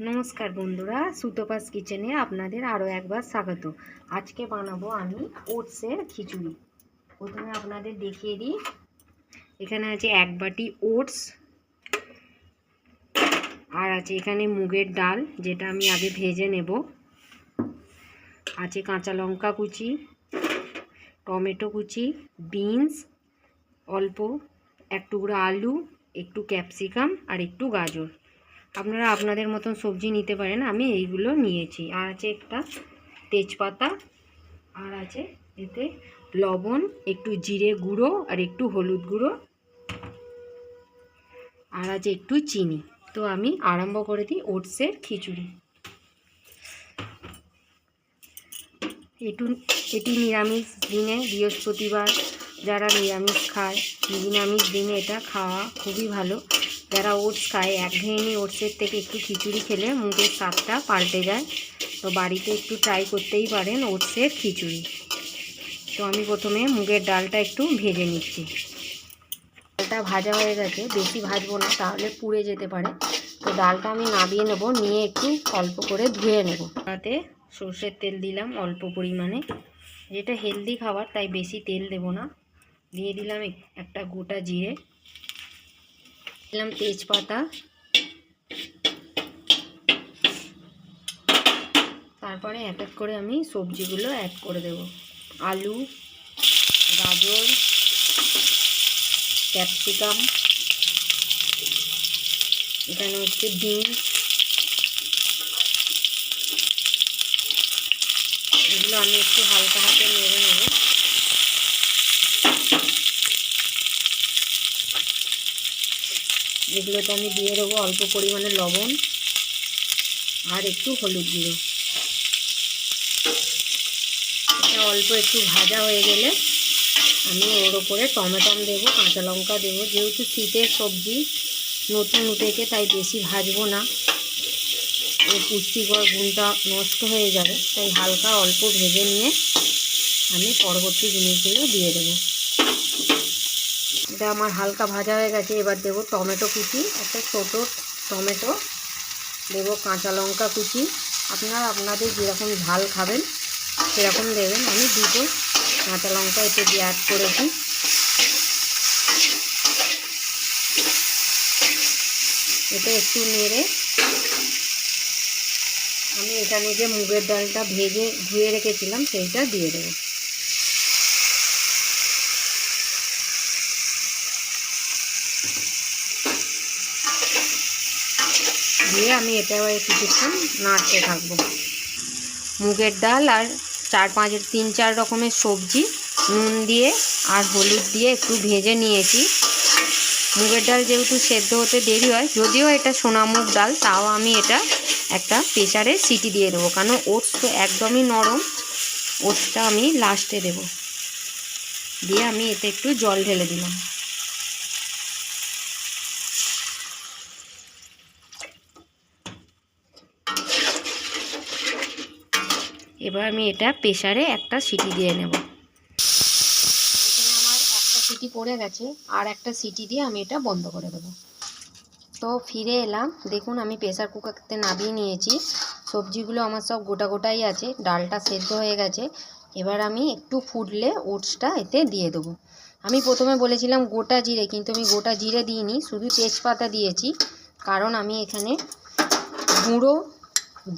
নমস্কার বন্ধুরা, সুতপাস কিচেনে আপনাদের আরও একবার স্বাগত। আজকে বানাবো আমি ওটসের খিচুড়ি। প্রথমে আপনাদের দেখিয়ে দিই, এখানে আছে 1 বাটি ওটস, আর আছে এখানে মুগের ডাল, যেটা আমি আগে ভেজে নেব। আছে কাঁচা লঙ্কা কুচি, টমেটো কুচি, বিনস অল্প, 1 টুকরো আলু, একটু ক্যাপসিকাম আর একটু গাজর। আপনারা আপনাদের মতন সবজি নিতে পারেন, আমি এইগুলো নিয়েছি। আর আছে একটা তেজপাতা, আর আছে এতে লবণ, একটু জিরে গুঁড়ো আর একটু হলুদ গুঁড়ো, আর আছে একটু চিনি। তো আমি আরম্ভ করে দিই ওটসের খিচুড়ি। এটি নিরামিষ দিনে, বৃহস্পতিবার যারা নিরামিষ খায়, নিরামিষ দিনে এটা খাওয়া খুবই ভালো। যারা ওটস খায়, একঘেয়েমি ওটসের থেকে একটু খিচুড়ি খেলে মুখের স্বাদটা পাল্টে যায়। তো বাড়িতে একটু ট্রাই করতেই পারেন ওটসের খিচুড়ি। তো আমি প্রথমে মুগের ডালটা একটু ভেজে নিচ্ছি। ডালটা ভাজা হয়ে গেছে, বেশি ভাজবো না, তাহলে পুড়ে যেতে পারে। তো ডালটা আমি নামিয়ে নেব, নিয়ে একটু অল্প করে ধুয়ে নেব। তাতে সর্ষের তেল দিলাম অল্প পরিমাণে, যেটা হেলদি খাবার তাই বেশি তেল দেব না। দিয়ে দিলাম একটা গোটা জিরে, দিলাম তেজপাতা, তারপরে এক এক করে আমি সবজিগুলো অ্যাড করে দেব। আলু, গাজর, ক্যাপসিকাম, এখানে হচ্ছে বিনস, এগুলো আমি একটু হালকা হাতে নেড়ে নেব। এগুলোতে আমি দিয়ে দেবো অল্প পরিমাণে লবণ আর একটু হলুদ গুঁড়ো। এটা অল্প একটু ভাজা হয়ে গেলে আমি ওর ওপরে টমেটো দেবো, কাঁচা লঙ্কা দেবো। যেহেতু শীতের সবজি, নতুন উঠেছে, তাই বেশি ভাজবো না, এর পুষ্টিকর গুণটা নষ্ট হয়ে যাবে। তাই হালকা অল্প ভেজে নিয়ে আমি পরবর্তী জিনিসগুলো দিয়ে দেবো। এটা আমার হালকা ভাজা হয়ে গেছে। এবার দেবো টমেটো কুচি, একটা ছোটো টমেটো দেবো, কাঁচা লঙ্কা কুচি। আপনারা আপনাদের যেরকম ঝাল খাবেন সেরকম দেবেন। আমি 2টো কাঁচা লঙ্কা এতে দিয়ে অ্যাড করেছি। এটা একটু নেড়ে আমি এখানে যে মুগের ডালটা ভেজে ধুয়ে রেখেছিলাম সেইটা দিয়ে দেবো। দিয়ে আমি এটা কিছুক্ষণ নাড়তে থাকবো। মুগের ডাল আর 3-4 রকমের সবজি নুন দিয়ে আর হলুদ দিয়ে একটু ভেজে নিয়েছি। মুগের ডাল যেহেতু সেদ্ধ হতে দেরি হয়, যদিও এটা সোনামুগ ডাল, তাও আমি এটা একটা প্রেসারে সিটি দিয়ে দেবো, কারণ ওটস তো একদমই নরম। ওটসটা আমি লাস্টে দেব। দিয়ে আমি এতে একটু জল ঢেলে দিলাম। এবার আমি এটা প্রেসারে একটা সিটি দিয়ে নেব। এখানে আমার একটা সিটি পড়ে গেছে, আর একটা সিটি দিয়ে আমি এটা বন্ধ করে দেবো। তো ফিরে এলাম, দেখুন আমি প্রেসার কুকারতে নামিয়ে নিয়েছি। সবজিগুলো আমার সব গোটা গোটাই আছে, ডালটা সেদ্ধ হয়ে গেছে। এবার আমি একটু ফুটলে ওটসটা এতে দিয়ে দেবো। আমি প্রথমে বলেছিলাম গোটা জিরে, কিন্তু আমি গোটা জিরে দিইনি, শুধু তেজপাতা দিয়েছি। কারণ আমি এখানে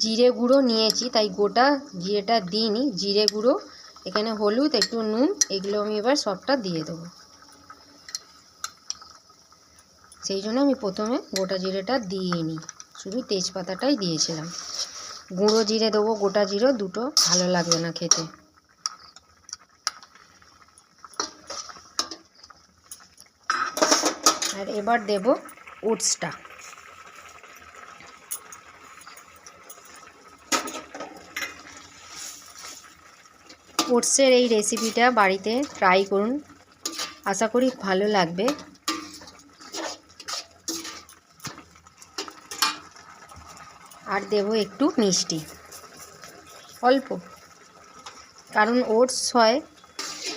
জিরে গুঁড়ো নিয়েছি, তাই গোটা জিরেটা দিইনি। জিরে গুঁড়ো, এখানে হলুদ, একটু নুন, এগুলো আমি এবার সবটা দিয়ে দেবো। সেই জন্য আমি প্রথমে গোটা জিরেটা দিইনি, শুধু তেজপাতাটাই দিয়েছিলাম। গুঁড়ো জিরে দেবো, গোটা জিরে দুটো ভালো লাগবে না খেতে। আর এবার দেব ওটসটা। ওটসের এই রেসিপিটা বাড়িতে ট্রাই করুন, আশা করি ভালো লাগবে। আর দেব একটু মিষ্টি, অল্প, কারণ ওটস হয়,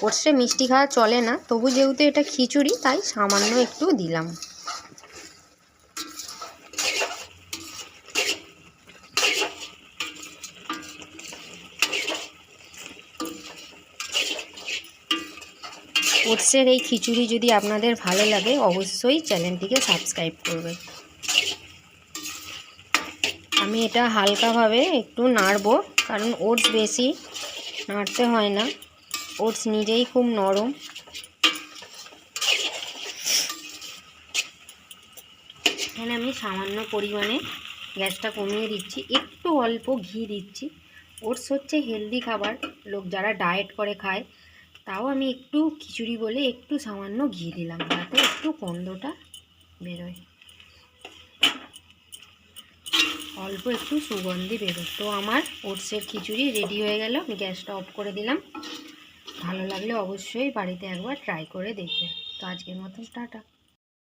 ওটসে মিষ্টি খাওয়া চলে না, তবু যেহেতু এটা খিচুড়ি তাই সামান্য একটু দিলাম। ওটসের এই খিচুড়ি যদি আপনাদের ভালো লাগে অবশ্যই চ্যানেলটিকে সাবস্ক্রাইব করবেন। আমি এটা হালকাভাবে একটু নাড়বো, কারণ ওটস বেশি নাড়তে হয় না, ওটস নিজেই খুব নরম। এখানে আমি সামান্য পরিমাণে গ্যাসটা কমিয়ে দিচ্ছি, একটু অল্প ঘি দিচ্ছি। ওটস হচ্ছে হেলদি খাবার, লোক যারা ডায়েট করে খায়, তাও আমি একটু খিচুড়ি বলে একটু সামান্য ঘি দিলাম, যাতে একটু গন্ধটা বেরোয়, অল্প একটু সুগন্ধি বেরোয়। তো আমার ওটসের খিচুড়ি রেডি হয়ে গেল, আমি গ্যাসটা অফ করে দিলাম। ভালো লাগলে অবশ্যই বাড়িতে একবার ট্রাই করে দেখবেন। তো আজকের মতন টাটা।